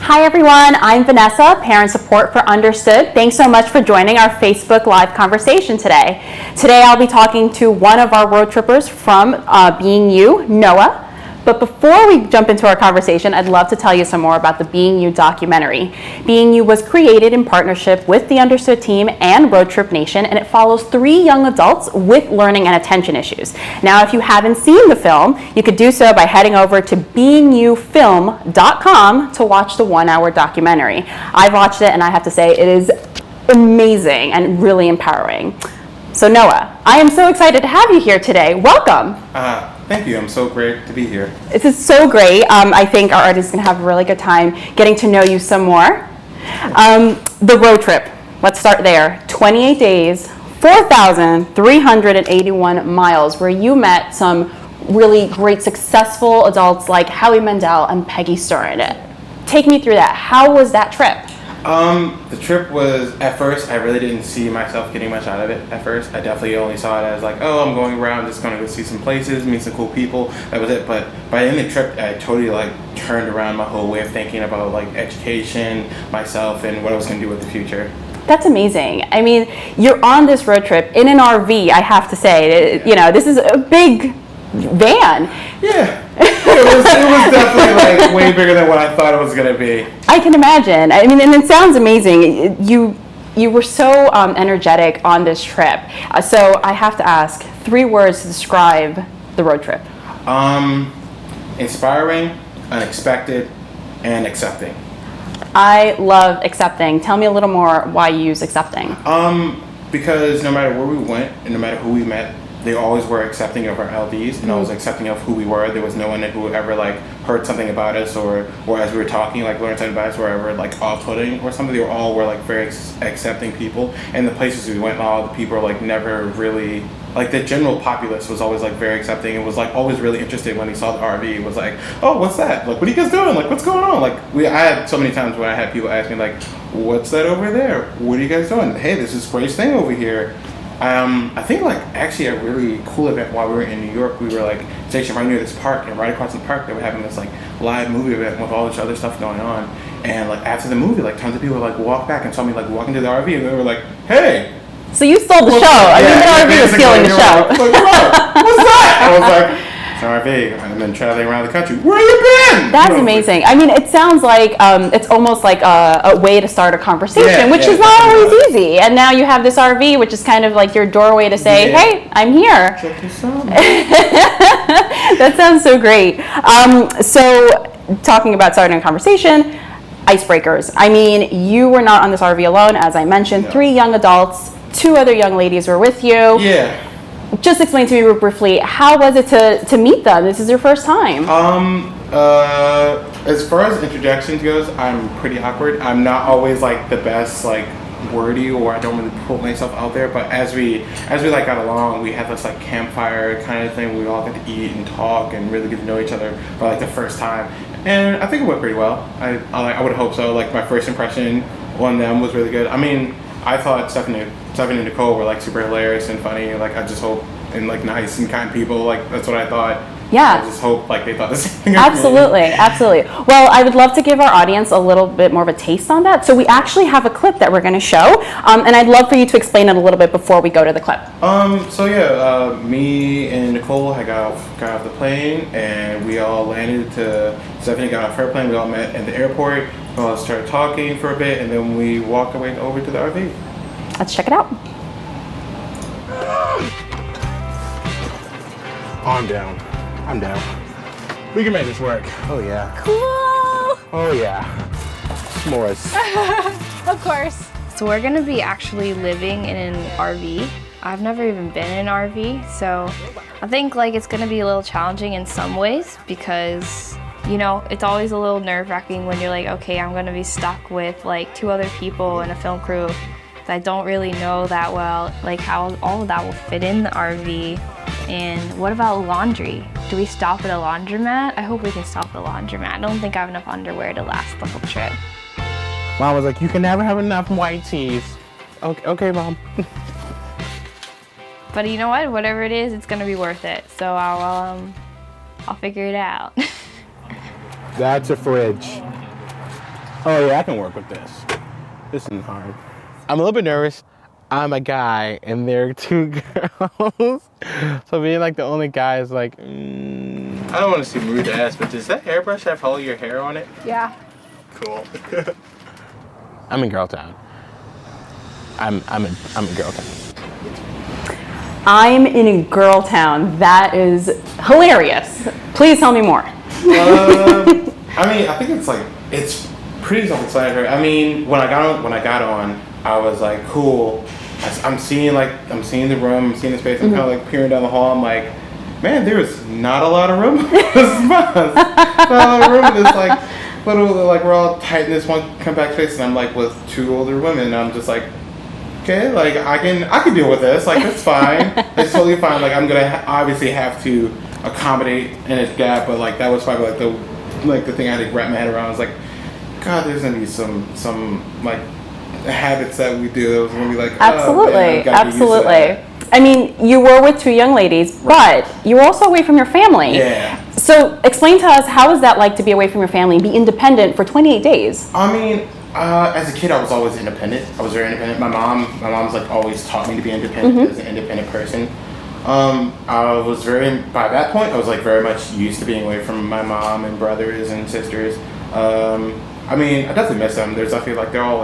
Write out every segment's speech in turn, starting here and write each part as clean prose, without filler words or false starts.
Hi everyone, I'm Vanessa, Parent Support for Understood. Thanks so much for joining our Facebook Live conversation today. Today I'll be talking to one of our road trippers from Being You, Noah. But before we jump into our conversation, I'd love to tell you some more about the Being You documentary. Being You was created in partnership with the Understood team and Road Trip Nation, and it follows 3 young adults with learning and attention issues. Now, if you haven't seen the film, you could do so by heading over to beingyouFilm.com to watch the 1-hour documentary. I've watched it, and I have to say it is amazing and really empowering. So Noah, I am so excited to have you here today. Welcome. Thank you. I'm so great to be here. This is so great. I think our audience is going to have a really good time getting to know you some more. The road trip, let's start there. 28 days, 4,381 miles, where you met some really great successful adults like Howie Mandel and Peggy. Take me through that. How was that trip? The trip was, at first, I really didn't see myself getting much out of it at first. I definitely only saw it as like, oh, I'm going around, just going to go see some places, meet some cool people. That was it. But by the end of the trip, I totally turned around my whole way of thinking about education, myself, and what I was going to do with the future. That's amazing. I mean, you're on this road trip in an RV, I have to say. This is a big van. Yeah. It was definitely way bigger than what I thought it was going to be. I can imagine. I mean, and it sounds amazing. You were so energetic on this trip. So I have to ask 3 words to describe the road trip. Inspiring, unexpected, and accepting. I love accepting. Tell me a little more why you use accepting. Because no matter where we went and no matter who we met, they always were accepting of our LDs and always accepting of who we were. There was no one who ever heard something about us or as we were talking, learned something about us or ever off-putting or something. They all were very accepting people. And the places we went, all the people never really, the general populace was always very accepting and was always really interested when they saw the RV. It was oh, what's that? What are you guys doing? What's going on? I had so many times when I had people ask me what's that over there? What are you guys doing? Hey, this is great thing over here. I think actually a really cool event while we were in New York, we were stationed right near this park, and right across the park they were having this live movie event with all this other stuff going on. And after the movie, tons of people walked back and saw me walking to the RV, and they were hey. So you stole the show. I mean, the RV was stealing the show. What's that? I was it's an RV. I've been traveling around the country. Where you been? That's amazing. I mean, it sounds like it's almost like a way to start a conversation, which is not always easy. And now you have this RV, which is kind of your doorway to say, hey, I'm here. Check this out. That sounds so great. So talking about starting a conversation, icebreakers. I mean, you were not on this RV alone, as I mentioned. No. 3 young adults, 2 other young ladies were with you. Yeah. Just explain to me briefly, how was it to meet them? This is your first time. As far as introductions goes, I'm pretty awkward. I'm not always the best wordy, or I don't really put myself out there. But as we got along, we had this campfire kind of thing. We all got to eat and talk and really get to know each other for the first time. And I think it went pretty well. I would hope so. My first impression on them was really good. I mean, I thought Stephanie and Nicole were super hilarious and funny. I just hope, and nice and kind people. That's what I thought. Yeah. I just hope they thought the same thing. Absolutely. Well, I would love to give our audience a little bit more of a taste on that. So we actually have a clip that we're going to show, and I'd love for you to explain it a little bit before we go to the clip. Me and Nicole had got off the plane, and we all landed. Stephanie got off her plane. We all met at the airport. We all started talking for a bit, and then we walked away over to the RV. Let's check it out. I'm down. We can make this work. Oh yeah. Cool. Oh yeah. S'mores. Of course. So we're gonna be actually living in an RV. I've never even been in an RV, so I think it's gonna be a little challenging in some ways because it's always a little nerve-wracking when you're okay, I'm gonna be stuck with 2 other people and a film crew that I don't really know that well, how all of that will fit in the RV. And what about laundry? Do we stop at a laundromat? I hope we can stop at a laundromat. I don't think I have enough underwear to last the whole trip. Mom was you can never have enough white tees. Okay, Mom. But you know what? Whatever it is, it's gonna be worth it. So I'll figure it out. That's a fridge. Oh yeah, I can work with this. This isn't hard. I'm a little bit nervous. I'm a guy and there are two girls. So being like the only guy is like, I don't want to seem rude to ask, but does that hairbrush have all your hair on it? Yeah. Cool. I'm in girl town. I'm in girl town. I'm in a girl town. That is hilarious. Please tell me more. I mean, I think it's pretty self-explanatory. I mean, when I got on, I was like, cool. I'm seeing the room, I'm seeing the space. I'm kind of like peering down the hall. I'm like, man, there is not a lot of room. Not a lot of room in this like little like we're all tight in this one compact space, and I'm like with two older women. And I'm just like, okay, like I can deal with this. Like it's fine. It's totally fine. Like I'm gonna obviously have to accommodate in its gap, but like that was probably like the thing I had to wrap my head around. I was like, God, there's gonna be some like habits that we do that was gonna be like, Absolutely, oh, man, I've gotta get used to absolutely. that. I mean, you were with two young ladies, but you were also away from your family. Yeah. So explain to us, how is that like to be away from your family and be independent for 28 days? I mean, as a kid, I was always independent. I was very independent. My mom's like always taught me to be independent as an independent person. I was by that point, I was like very much used to being away from my mom and brothers and sisters. I mean, I definitely miss them. There's definitely like they're all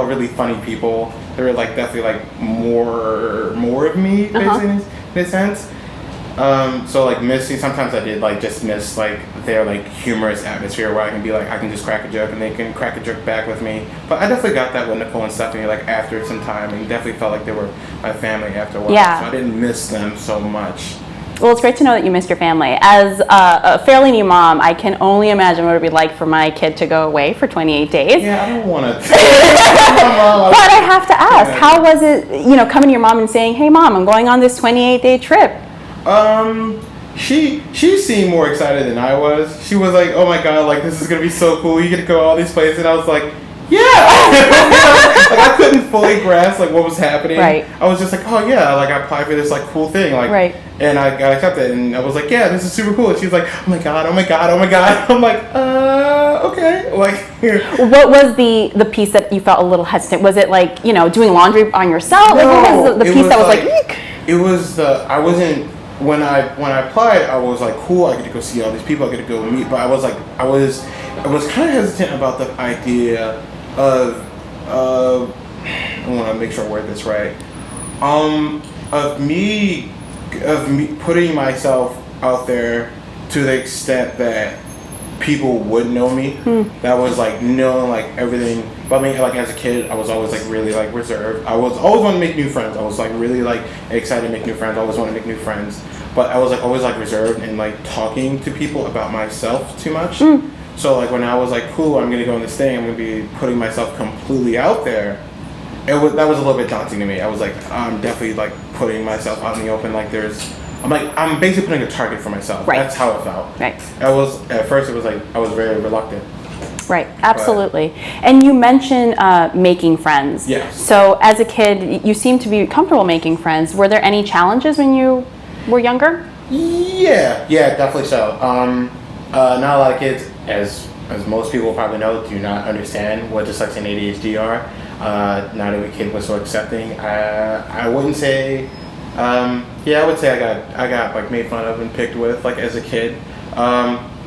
really funny people. They're like definitely like more of me basically in a sense. So like missing, sometimes I did like just miss like their like humorous atmosphere where I can be like, I can just crack a joke and they can crack a joke back with me. But I definitely got that with Nicole and Stephanie like after some time, and definitely felt like they were my family after a while. Yeah. So I didn't miss them so much. Well, it's great to know that you missed your family. As a fairly new mom, I can only imagine what it would be like for my kid to go away for 28 days. Yeah, I don't want to. But I have to ask, how was it, coming to your mom and saying, hey mom, I'm going on this 28-day trip? She seemed more excited than I was. She was like, oh my God, like this is going to be so cool. You get to go all these places. And I was like, yeah. Like I couldn't fully grasp like what was happening. Right. I was just like, oh yeah, like I applied for this like cool thing. Like, right. And I got accepted and I was like, yeah, this is super cool. And she was like, oh my God, oh my God, oh my God. I'm like, okay. Like what was the piece that you felt a little hesitant? Was it like, doing laundry on yourself? No, like what was the piece that was like eek? It was when I applied, I was like, cool, I get to go see all these people, I get to go meet, but I was kind of hesitant about the idea of I want to make sure I word this right, of me putting myself out there to the extent that people would know me. That was like knowing like everything. But I mean, like as a kid, I was always like really like reserved. I was always want to make new friends. I was like really like excited to make new friends. I always want to make new friends. But I was like always like reserved and like talking to people about myself too much. So like when I was like, cool, I'm gonna go on this thing, I'm gonna be putting myself completely out there. That was a little bit daunting to me. I was like, I'm definitely like putting myself out in the open. Like I'm basically putting a target for myself. Right. That's how it felt. Right. At first it was like I was very reluctant. Right, absolutely. And you mentioned making friends. Yes. So as a kid, you seemed to be comfortable making friends. Were there any challenges when you were younger? Yeah, definitely so. Not a lot of kids, as most people probably know, do not understand what dyslexia and ADHD are. Not every kid was so accepting. I wouldn't say. I would say I got like made fun of and picked with like as a kid.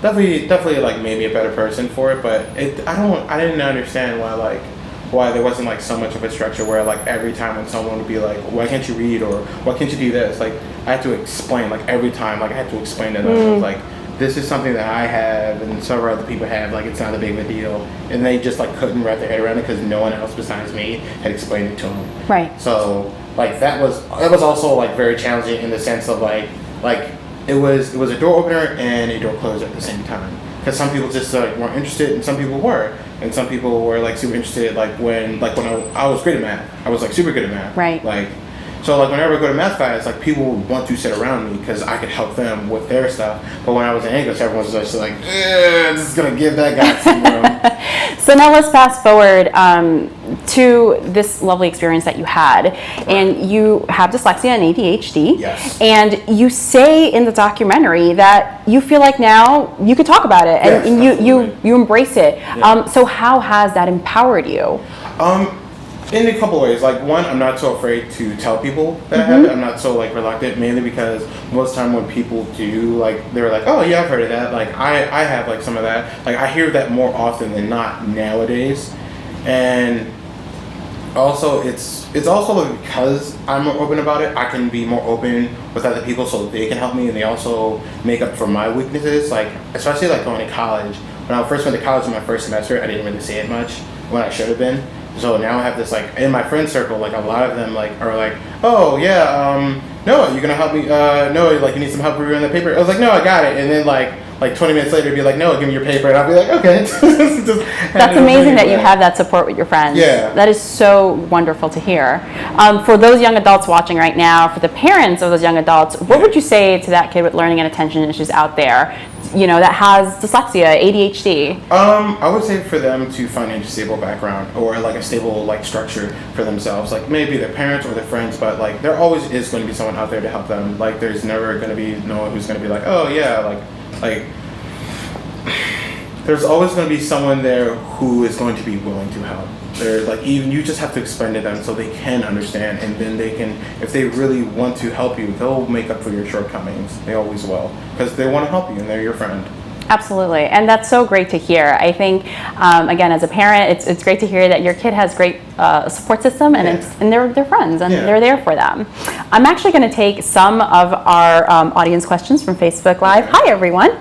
Definitely like made me a better person for it, but I didn't understand why there wasn't like so much of a structure where like every time when someone would be like, why can't you read, or why can't you do this, like I had to explain, like every time like I had to explain to them like this is something that I have and several other people have, like it's not a big of a deal, and they just like couldn't wrap their head around it because no one else besides me had explained it to them. Right. So like that was also like very challenging in the sense of like it was a door opener and a door closer at the same time, because some people just like weren't interested and some people were, and some people were like super interested like when I was great at math. I was like super good at math. Right. Like So like whenever I go to math class, like people would want to sit around me because I could help them with their stuff. But when I was in English, everyone was just like, this is gonna give that guy some room. So now let's fast forward to this lovely experience that you had, and you have dyslexia and ADHD. Yes. And you say in the documentary that you feel like now you could talk about it, and, Yes, you embrace it. Yeah. So how has that empowered you? In a couple ways. Like one, I'm not so afraid to tell people that I have it. I'm not so like reluctant, mainly because most of the time when people do, like they're like, oh yeah, I've heard of that. Like I have like some of that. Like I hear that more often than not nowadays. And also it's also like because I'm more open about it, I can be more open with other people so they can help me, and they also make up for my weaknesses. Like especially like going to college. When I first went to college in my first semester, I didn't really say it much when I should have been. So now I have this like in my friend circle, like a lot of them like are like, oh yeah, Noah, you gonna help me? Noah, like you need some help reviewing the paper? I was like, no, I got it. And then like 20 minutes later, be like, Noah, give me your paper, and I'll be like, okay. That's amazing that you have that support with your friends. Yeah. That is so wonderful to hear. For those young adults watching right now, for the parents of those young adults, what would you say to that kid with learning and attention issues out there, you know, that has dyslexia, ADHD? I would say for them to find a stable background or like a stable like structure for themselves, like maybe their parents or their friends, but like there always is going to be someone out there to help them. Like there's never going to be no one who's going to be like, oh yeah, like there's always going to be someone there who is going to be willing to help. They're like, even you just have to explain to them so they can understand, and then they can, if they really want to help you, they'll make up for your shortcomings. They always will, because they want to help you and they're your friend. Absolutely, and that's so great to hear. I think, again, as a parent, it's great to hear that your kid has great support system, and and they're friends, and they're there for them. I'm actually going to take some of our audience questions from Facebook Live. Hi, everyone.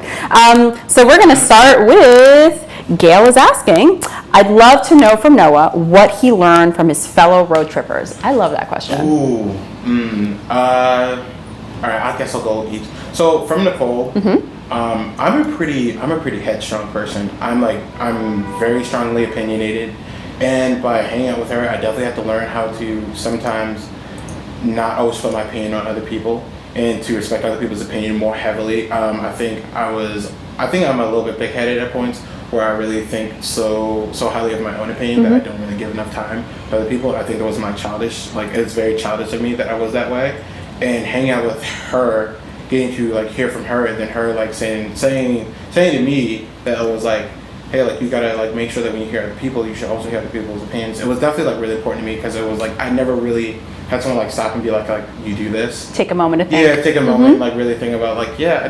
So we're going to start with Gail is asking, I'd love to know from Noah what he learned from his fellow road trippers. I love that question. Ooh, all right, I guess I'll go each. So from Nicole, I'm a pretty headstrong person. I'm very strongly opinionated, and by hanging out with her, I definitely have to learn how to sometimes not always put my opinion on other people and to respect other people's opinion more heavily. I think I'm a little bit big-headed at points where I really think so highly of my own opinion that I don't really give enough time to other people. I think it was my childish, like it's very childish of me that I was that way. And hanging out with her, getting to like hear from her, and then her like saying to me that it was like, hey, like you gotta like make sure that when you hear other people, you should also hear other people's opinions. It was definitely like really important to me because it was like I never really had someone like stop and be like you do this. Take a moment to think. Yeah, take a moment, like really think about like, yeah, I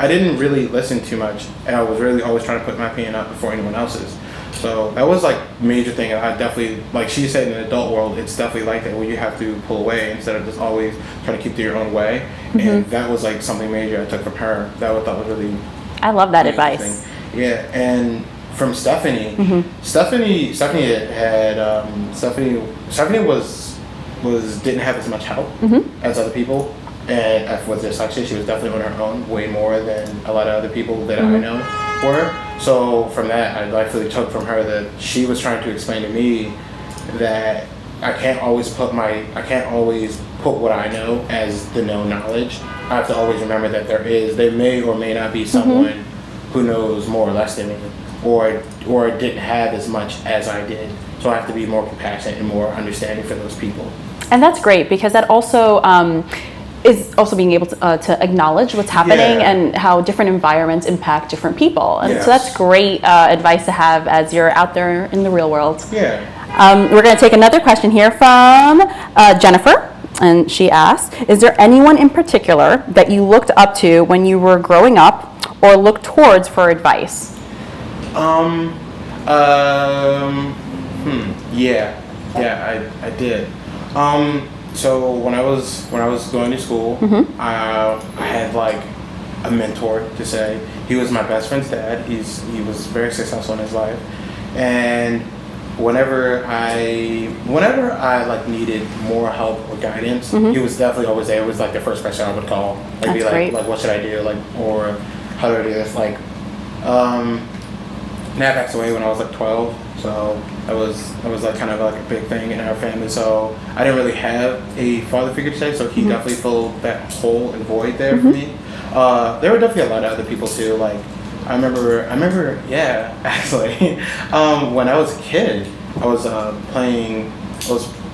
didn't really listen too much, and I was really always trying to put my opinion out before anyone else's. So that was like major thing. I definitely, like she said, in the adult world, it's definitely like that where you have to pull away instead of just always trying to keep to your own way. And that was like something major I took from her that I thought was really. I love that advice. Yeah, and from Stephanie, Stephanie didn't have as much help as other people, and with dyslexia, she was definitely on her own way more than a lot of other people that I know were. So from that, I definitely took from her that she was trying to explain to me that I can't always put what I know as the known knowledge. I have to always remember that there may or may not be someone who knows more or less than me, or didn't have as much as I did. So I have to be more compassionate and more understanding for those people. And that's great because that also is also being able to acknowledge what's happening and how different environments impact different people. And so that's great advice to have as you're out there in the real world. Yeah. We're going to take another question here from Jennifer. And she asks, is there anyone in particular that you looked up to when you were growing up or looked towards for advice? Yeah, I did. So when I was going to school, I had like a mentor to say. He was my best friend's dad. He was very successful in his life, and whenever I like needed more help or guidance, he was definitely always there. It was like the first person I would call. Like be like, what should I do? Like, or how do I do this? Like, Dad passed away when I was like 12, so that was like kind of like a big thing in our family. So I didn't really have a father figure to say, so he definitely filled that hole and void there for me. There were definitely a lot of other people too. Like I remember, yeah, actually, when I was a kid, I was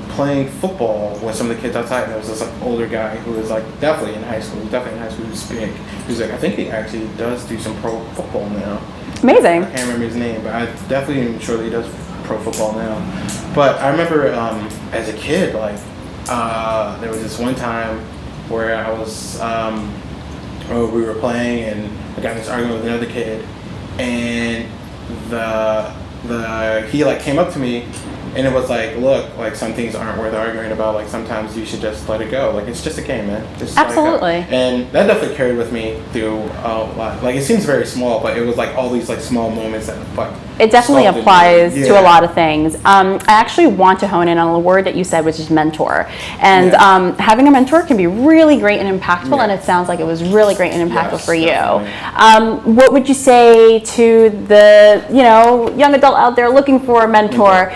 playing football with some of the kids outside, and there was this like older guy who was like definitely in high school. He was big. He was like, I think he actually does do some pro football now. Amazing. I can't remember his name, but I definitely am sure that he does pro football now. But I remember as a kid, like there was this one time where I was we were playing, and I got in this argument with another kid, and he like came up to me. And it was like, look, like some things aren't worth arguing about. Like sometimes you should just let it go. Like it's just a game, man. Just Absolutely. let it go. And that definitely carried with me through a lot. Like it seems very small, but it was like all these like small moments that like. It definitely sculpted me. applies Yeah. to a lot of things. I actually want to hone in on a word that you said, which is mentor. And having a mentor can be really great and impactful, and it sounds like it was really great and impactful for you. What would you say to the young adult out there looking for a mentor?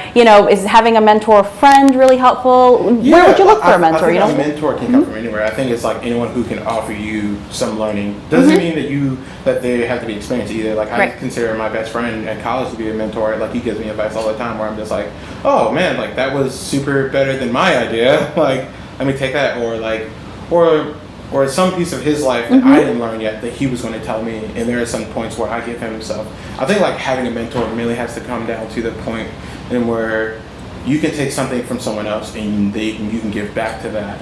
Is having a mentor friend really helpful? Where would you look for a mentor? I think a mentor can come from anywhere. I think it's like anyone who can offer you some learning. Doesn't mean that they have to be experienced either. Like I consider my best friend at college to be a mentor. Like he gives me advice all the time where I'm just like, oh man, like that was super better than my idea. Like let me take that, or some piece of his life that I didn't learn yet that he was going to tell me. And there are some points where I give him stuff. I think like having a mentor really has to come down to the point and where you can take something from someone else and you can give back to that,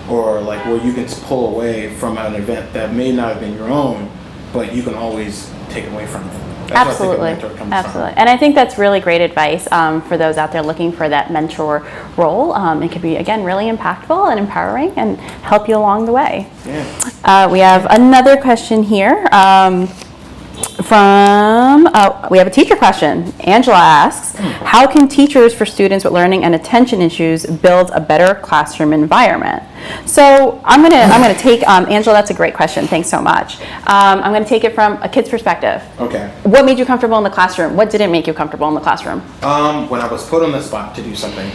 or like where you can pull away from an event that may not have been your own, but you can always take away from it. That's Absolutely. where I think a mentor comes Absolutely. And I think that's really great advice for those out there looking for that mentor role. It can be, again, really impactful and empowering and help you along the way. Yeah. We have another question here. We have a teacher question. Angela asks, how can teachers for students with learning and attention issues build a better classroom environment? So I'm gonna take Angela. That's a great question. Thanks so much. I'm gonna take it from a kid's perspective. Okay. What made you comfortable in the classroom? What didn't make you comfortable in the classroom? When I was put on the spot to do something,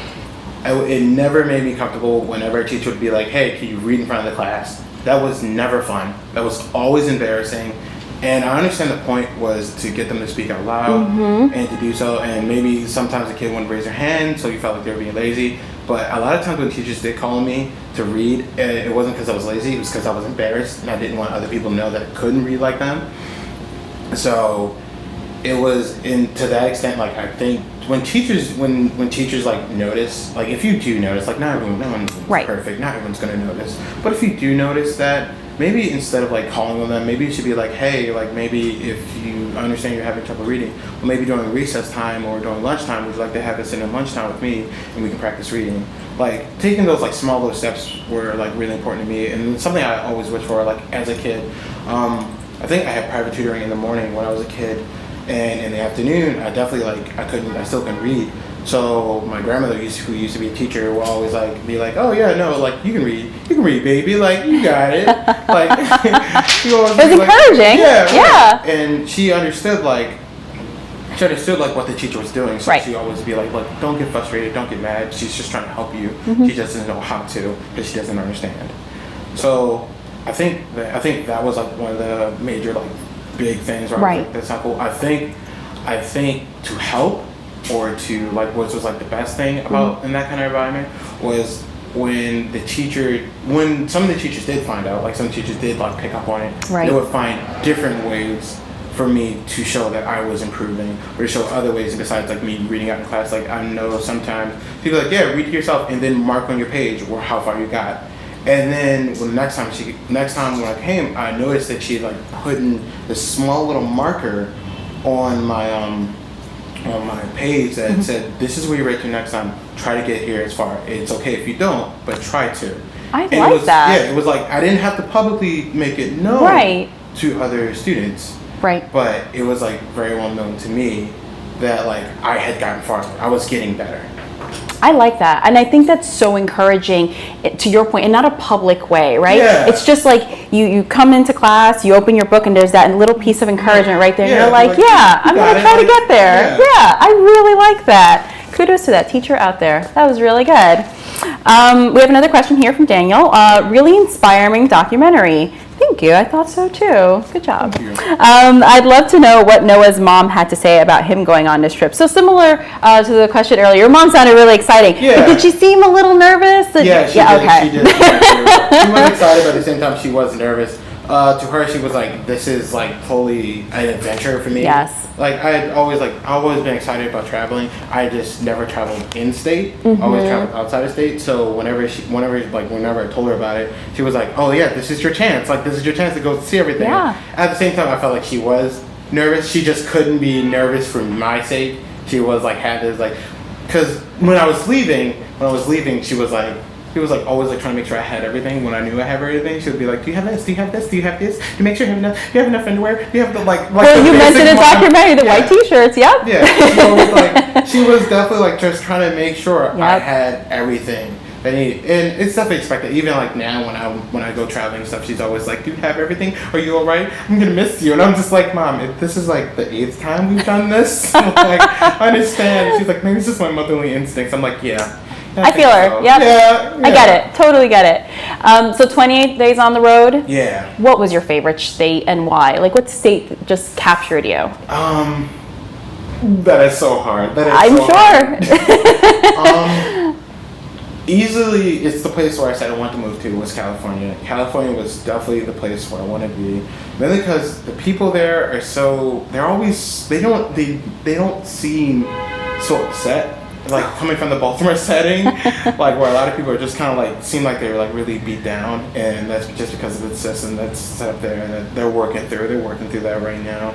it never made me comfortable whenever a teacher would be like, hey, can you read in front of the class? That was never fun. That was always embarrassing. And I understand the point was to get them to speak out loud and to do so. And maybe sometimes a kid wouldn't raise their hand, so you felt like they were being lazy. But a lot of times when teachers did call on me to read, it wasn't because I was lazy, it was because I was embarrassed and I didn't want other people to know that I couldn't read like them. So it was to that extent, like I think when teachers like notice, like if you do notice, like no one's perfect, not everyone's gonna notice. But if you do notice that, maybe instead of like calling on them, maybe you should be like, hey, like maybe if you understand you're having trouble reading, or maybe during recess time or during lunchtime, would you like to have us in at lunchtime with me and we can practice reading? Like taking those like small little steps were like really important to me, and something I always wish for like as a kid. I think I had private tutoring in the morning when I was a kid, and in the afternoon I definitely I still couldn't read. So my grandmother, who used to be a teacher, would always like be like, "Oh yeah, no, like you can read, baby, like you got it." Like she always it was encouraging. Yeah. And she understood like what the teacher was doing. So she always be like, "Look, don't get frustrated, don't get mad. She's just trying to help you. She just doesn't know how to because she doesn't understand." So I think that was like one of the major like big things. Right. That's not cool. I think to help. Or to like what was like the best thing about in that kind of environment was when some of the teachers did find out, like some teachers did like pick up on it, they would find different ways for me to show that I was improving, or to show other ways besides like me reading out in class. Like I know sometimes people are like, yeah, read to yourself and then mark on your page or how far you got. And then next time when I came, I noticed that she like putting this small little marker on my page that said, this is where you rate to next time, try to get here as far. It's okay if you don't, but try to. I like that. Yeah, it was like I didn't have to publicly make it known to other students. Right. But it was like very well known to me that like I had gotten farther. I was getting better. I like that. And I think that's so encouraging, to your point, in not a public way, right? Yeah. It's just like you come into class, you open your book, and there's that little piece of encouragement right there. And Yeah, you're like, like, yeah, you I'm got going to it. try to Like, get there. yeah. Yeah, I really like that. Kudos to that teacher out there. That was really good. We have another question here from Daniel. Really inspiring documentary. Thank you. I thought so too. Good job. Thank you. I'd love to know what Noah's mom had to say about him going on this trip. So similar to the question earlier, your mom sounded really exciting. Yeah. But did she seem a little nervous? Yeah, she did. Okay. She did. She was excited, but at the same time, she was nervous. To her, she was like, "This is like totally an adventure for me." Yes. Like I've always been excited about traveling. I just never traveled in state. Always traveled outside of state. So whenever I told her about it, she was like, "Oh yeah, this is your chance. Like this is your chance to go see everything." Yeah. At the same time, I felt like she was nervous. She just couldn't be nervous for my sake. She was like had this like, because when I was leaving, she was like. He was like always like trying to make sure I had everything. When I knew I had everything, she would be like, "Do you have this? Do you have this? Do you have this? Do you make sure you have enough? Do you have enough underwear? Do you have the like?" Well, the you basic mentioned in one?" documentary the Yeah. white T-shirts. Yep. Yeah, she was definitely like just trying to make sure I Yep. had everything I need, and it's definitely expected. Even like now when I go traveling and stuff, she's always like, "Do you have everything? Are you all right? I'm gonna miss you." And I'm just like, "Mom, this is like the 8th time we've done this." Like, I understand. She's like, "Maybe it's just my motherly instincts." I'm like, "Yeah." I feel her. So. Yep. Yeah, I get it. Totally get it. So 28 days on the road. Yeah. What was your favorite state and why? Like, what state just captured you? That is so hard. I'm Hard. sure. Easily, it's the place where I said I wanted to move to was California. California was definitely the place where I want to be, mainly because the people there are so they don't seem so upset. Like coming from the Baltimore setting, like where a lot of people are just kind of like seem like they were like really beat down, and that's just because of the system that's set up there and that they're working through. They're working through that right now.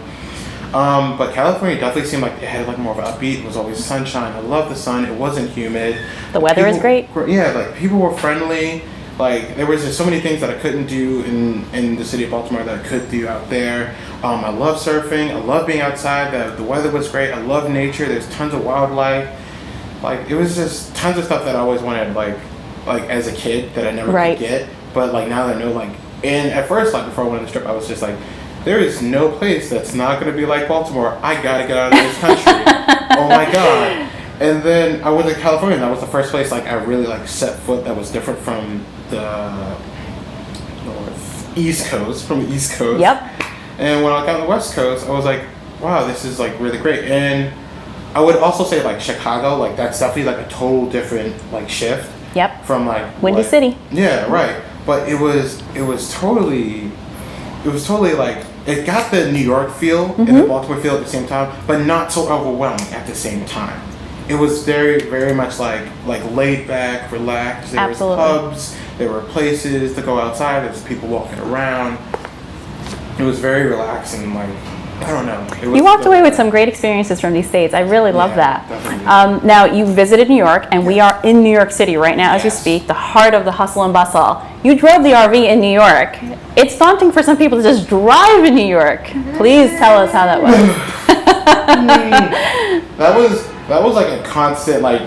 But California definitely seemed like it had like more of an upbeat. It was always sunshine. I love the sun. It wasn't humid. The weather is great. Yeah, like people were friendly. Like there was just so many things that I couldn't do in the city of Baltimore that I could do out there. I love surfing. I love being outside. The weather was great. I love nature. There's tons of wildlife. Like it was just tons of stuff that I always wanted, like as a kid that I never Right. could get. But like now that I know, like, and at first, like before I went on the trip, I was just like, there is no place that's not gonna be like Baltimore. I gotta get out of this country. Oh my god! And then I went to California, and that was the first place like I really like set foot that was different from the East Coast, Yep. And when I got on the West Coast, I was like, wow, this is like really great. And I would also say like Chicago, like that's definitely like a total different like shift. Yep. From like Windy City. Yeah, right. But it was totally like it got the New York feel and the Baltimore feel at the same time, but not so overwhelming at the same time. It was very, very much like laid back, relaxed. There Absolutely. was pubs, there were places to go outside, there was people walking around. It was very relaxing, like I don't know. It was You walked away with some great experiences from these states. I really love that. definitely. Now, you visited New York, and we are in New York City right now as we Yes. speak, the heart of the hustle and bustle. You drove the RV in New York. It's daunting for some people to just drive in New York. Please tell us how that was. That was like a constant like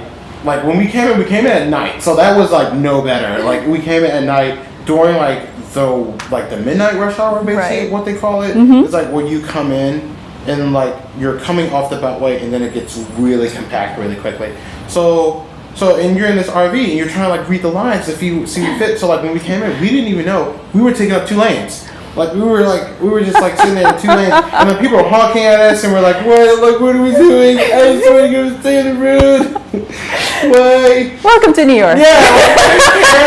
when we came in at night, so that was like no better. Like we came in at night during like the midnight rush hour, basically Right. what they call it. It's like when you come in and like you're coming off the beltway and then it gets really compact really quickly. So and you're in this RV and you're trying to like read the lines if you see fit. So like when we came in, we didn't even know we were taking up 2 lanes. Like we were just like sitting there in 2 lanes, and then people were honking at us, and we're like, what are we doing? I just want to go stay in the road. Why? Welcome to New York. Yeah,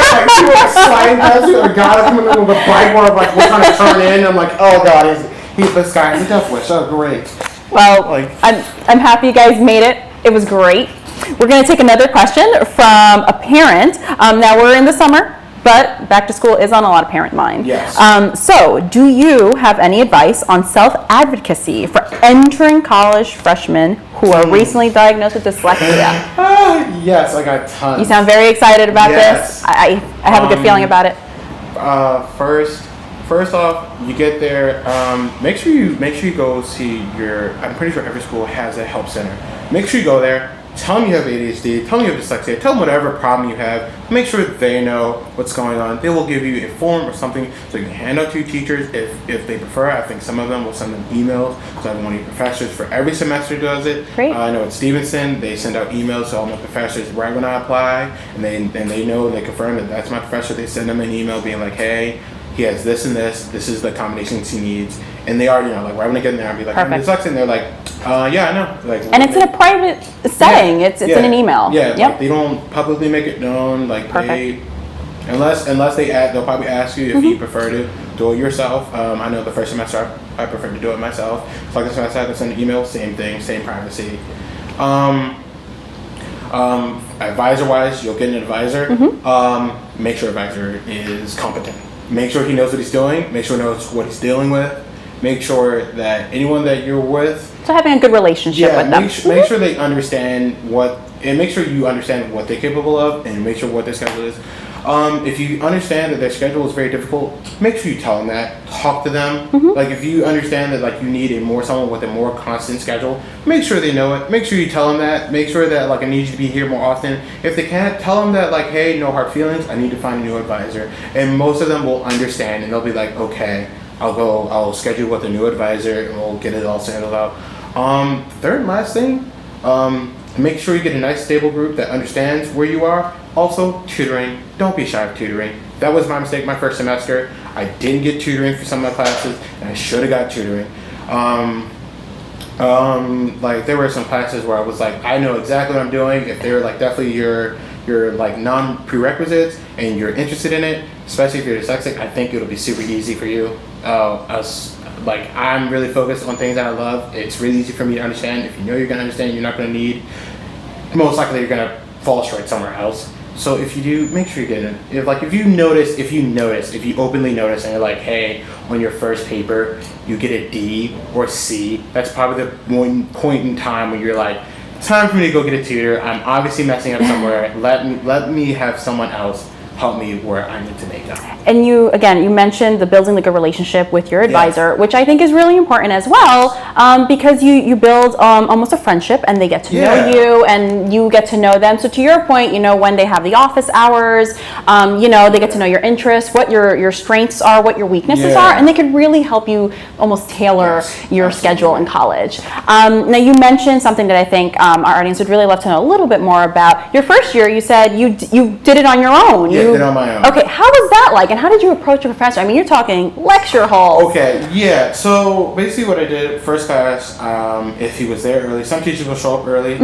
like people were sliding past me, or God coming in with a bike where I'm like, we're trying to turn in. I'm like, oh God, he's this guy. He's a death wish. Oh great. Well, Like- I'm happy you guys made it. It was great. We're going to take another question from a parent. Now we're in the summer, but back to school is on a lot of parent mind. Yes. So, do you have any advice on self-advocacy for entering college freshmen who are recently diagnosed with dyslexia? Yes, I got tons. You sound very excited about Yes. this. I have a good feeling about it. First off, you get there. Make sure you go see I'm pretty sure every school has a help center. Make sure you go there. Tell them you have ADHD, tell them you have dyslexia, tell them whatever problem you have. Make sure they know what's going on. They will give you a form or something so you can hand out to your teachers if they prefer. I think some of them will send them emails. So I have one of your professors for every semester does it. Great. I know at Stevenson, they send out emails to all my professors right when I apply, and they know, and they confirm that that's my professor. They send them an email being like, hey, he has this and this is the accommodations he needs. And they already know, like right when I get in there, I'll be like, I'm dyslexic, and they're like, yeah, I know. Like, And it's in a private setting. It's in an email. Yeah, Yep. like, they don't publicly make it known. Like Perfect. unless they'll probably ask you if you prefer to do it yourself. I know the first semester I prefer to do it myself. So like the semester I can send an email, same thing, same privacy. Advisor-wise, you'll get an advisor. Make sure advisor is competent. Make sure he knows what he's doing. Make sure he knows what he's dealing with. Make sure that anyone that you're with, So having a good relationship with them. make sure they understand make sure you understand what they're capable of, and make sure what their schedule is. If you understand that their schedule is very difficult, make sure you tell them that. Talk to them. Like if you understand that like you need someone with a more constant schedule, make sure they know it. Make sure you tell them that. Make sure that like I need you to be here more often. If they can't, tell them that like, hey, no hard feelings. I need to find a new advisor, and most of them will understand, and they'll be like, okay, I'll schedule with a new advisor, and we'll get it all settled out. Third and last thing, make sure you get a nice stable group that understands where you are. Also, tutoring. Don't be shy of tutoring. That was my mistake my first semester. I didn't get tutoring for some of my classes, and I should have got tutoring. Like there were some classes where I was like, I know exactly what I'm doing. If they're like definitely your like non-prerequisites and you're interested in it, especially if you're dyslexic, I think it'll be super easy for you. Like I'm really focused on things that I love. It's really easy for me to understand. If you know you're gonna understand, you're not gonna need. Most likely, you're gonna fall short somewhere else. So if you do, make sure you get it. If you openly notice, and you're like, hey, on your first paper, you get a D or C. That's probably the one point in time when you're like, time for me to go get a tutor. I'm obviously messing up somewhere. Let me have someone else help me where I need to make them. And you mentioned the building like a relationship with your advisor, which I think is really important as well, because you build almost a friendship, and they get to know you, and you get to know them. So to your point, when they have the office hours, they get to know your interests, what your strengths are, what your weaknesses are, and they can really help you almost tailor your schedule in college. Now you mentioned something that I think our audience would really love to know a little bit more about. Your first year, you said you did it on your own. Yeah, did it on my own. Okay, how was that like, and how did you approach a professor? I mean, you're talking lecture halls. Okay, yeah. So basically, what I did first class, if he was there early, some teachers will show up early.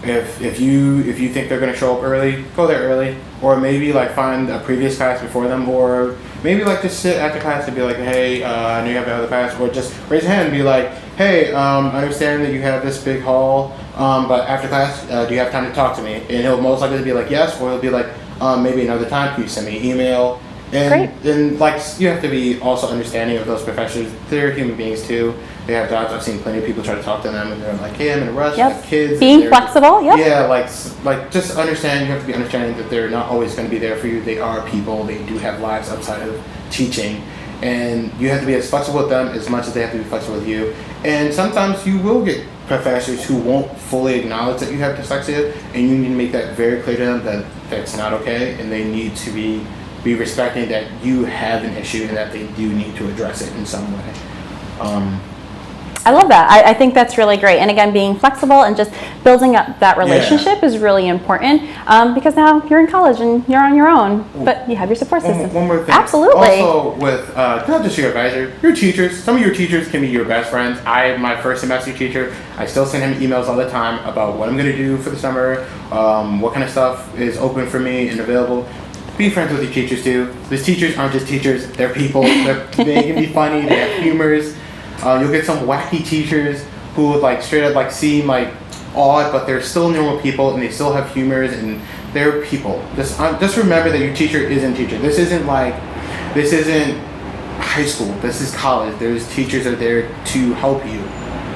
If you think they're gonna show up early, go there early, or maybe like find a previous class before them, or maybe like just sit after class and be like, hey, I know you have another class, or just raise your hand and be like, hey, I understand that you have this big hall, but after class, do you have time to talk to me? And he'll most likely be like yes, or he'll be like, maybe another time, can you send me an email? And like you have to be also understanding of those professors. They're human beings too. They have jobs. I've seen plenty of people try to talk to them, and they're like, "Hey, I'm in a rush. I have kids." Being flexible. Yep. Yeah, like just understand. You have to be understanding that they're not always going to be there for you. They are people. They do have lives outside of teaching, and you have to be as flexible with them as much as they have to be flexible with you. And sometimes you will get professors who won't fully acknowledge that you have dyslexia, and you need to make that very clear to them that that's not okay, and they need to be respecting that you have an issue and that they do need to address it in some way. I love that. I think that's really great. And again, being flexible and just building up that relationship is really important, because now you're in college and you're on your own, but you have your support system. One more thing. Absolutely. Also, with not just your advisor, your teachers. Some of your teachers can be your best friends. My first semester teacher, I still send him emails all the time about what I'm going to do for the summer, what kind of stuff is open for me and available. Be friends with your teachers too. These teachers aren't just teachers, they're people. They can be funny, they have humors. You'll get some wacky teachers who would like straight up like seem like odd, but they're still normal people and they still have humors and they're people. Just remember that your teacher isn't teacher. This isn't high school. This is college. There's teachers that are there to help you.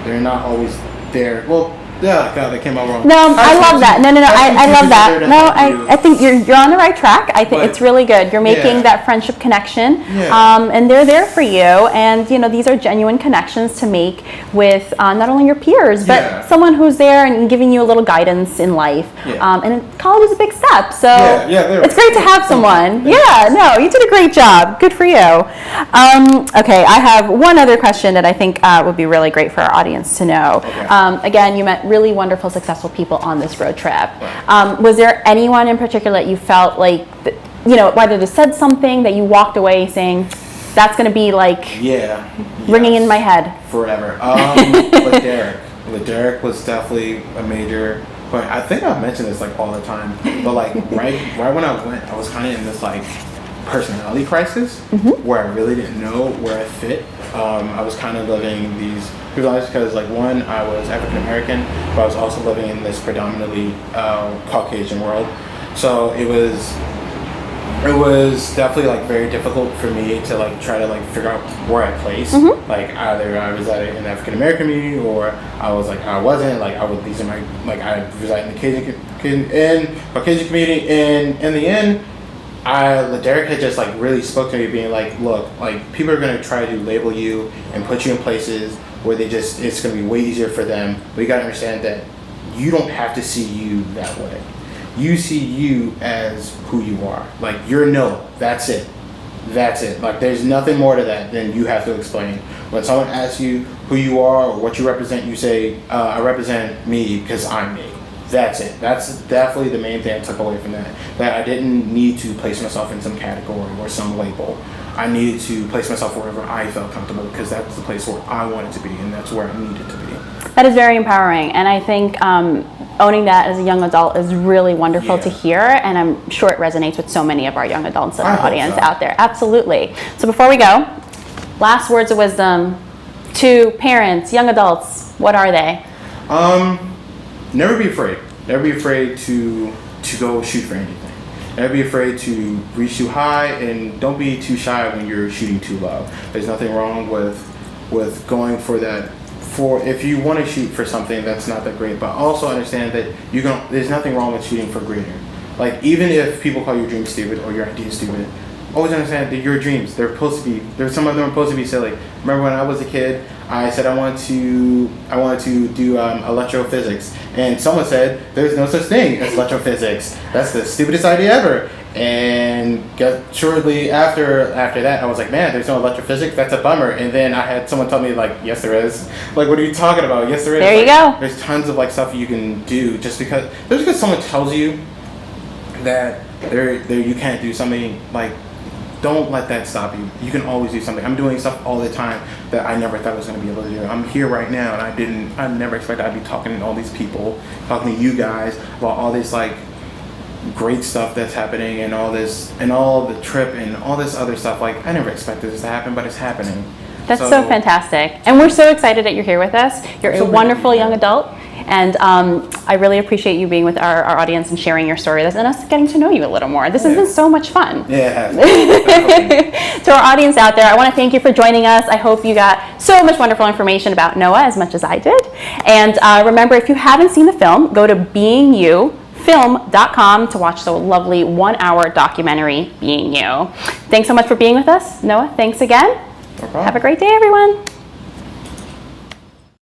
They're not always there. Well, Yeah, God, that came out wrong. No, I love that. No, I love that. No, I think you're on the right track. I think it's really good. You're making that friendship connection, and they're there for you. And these are genuine connections to make with not only your peers, but someone who's there and giving you a little guidance in life. And college is a big step, so it's great to have someone. Yeah, no, you did a great job. Good for you. Okay, I have one other question that I think would be really great for our audience to know. Again, you met really wonderful, successful people on this road trip. Was there anyone in particular that you felt like, whether they said something that you walked away saying, that's going to be like ringing in my head forever? Derek was definitely a major. But I think I've mentioned this like all the time. But like right when I went, I was kind of in this like personality crisis where I really didn't know where I fit. I was kind of living these because like one, I was African American, but I was also living in this predominantly Caucasian world. So it was definitely like very difficult for me to like try to like figure out where I placed. Like either I resided in the African American community or I wasn't. Like these are my I reside in the Caucasian community. And in the end, Derek had just like really spoke to me, being like, look, like people are gonna try to label you and put you in places where it's gonna be way easier for them. But you gotta understand that you don't have to see you that way. You see you as who you are. Like you're Noah. That's it. Like there's nothing more to that than you have to explain. When someone asks you who you are or what you represent, you say, I represent me because I'm me. That's it. That's definitely the main thing I took away from that. That I didn't need to place myself in some category or some label. I needed to place myself wherever I felt comfortable because that's the place where I wanted to be and that's where I needed to be. That is very empowering, and I think owning that as a young adult is really wonderful to hear, and I'm sure it resonates with so many of our young adults in our audience out there. Absolutely. So before we go, last words of wisdom to parents, young adults, what are they? Never be afraid. Never be afraid to go shoot for anything. Never be afraid to reach too high, and don't be too shy when you're shooting too low. There's nothing wrong with going for that. If you want to shoot for something that's not that great, but also understand that there's nothing wrong with shooting for greater. Like even if people call your dream stupid or your idea stupid, always understand that your dreams, some of them are supposed to be silly. Remember when I was a kid, I said I wanted to do electrophysics, and someone said there's no such thing as electrophysics. That's the stupidest idea ever. And shortly after that, I was like, man, there's no electrophysics. That's a bummer. And then I had someone tell me like, yes, there is. Like, what are you talking about? Yes, there is. There you go. There's tons of like stuff you can do just because someone tells you that you can't do something. Like, don't let that stop you. You can always do something. I'm doing stuff all the time that I never thought I was going to be able to do. I'm here right now, and I never expected I'd be talking to all these people, talking to you guys about all this like great stuff that's happening and all the trip and all this other stuff. Like I never expected this to happen, but it's happening. That's so fantastic, and we're so excited that you're here with us. You're a wonderful young adult, and I really appreciate you being with our audience and sharing your story with us and us getting to know you a little more. This has been so much fun. Yeah, it has. To our audience out there, I want to thank you for joining us. I hope you got so much wonderful information about Noah as much as I did. And remember, if you haven't seen the film, go to beingyou.film.com to watch the lovely 1-hour documentary, Being You. Thanks so much for being with us. Noah, thanks again. No problem. Have a great day, everyone.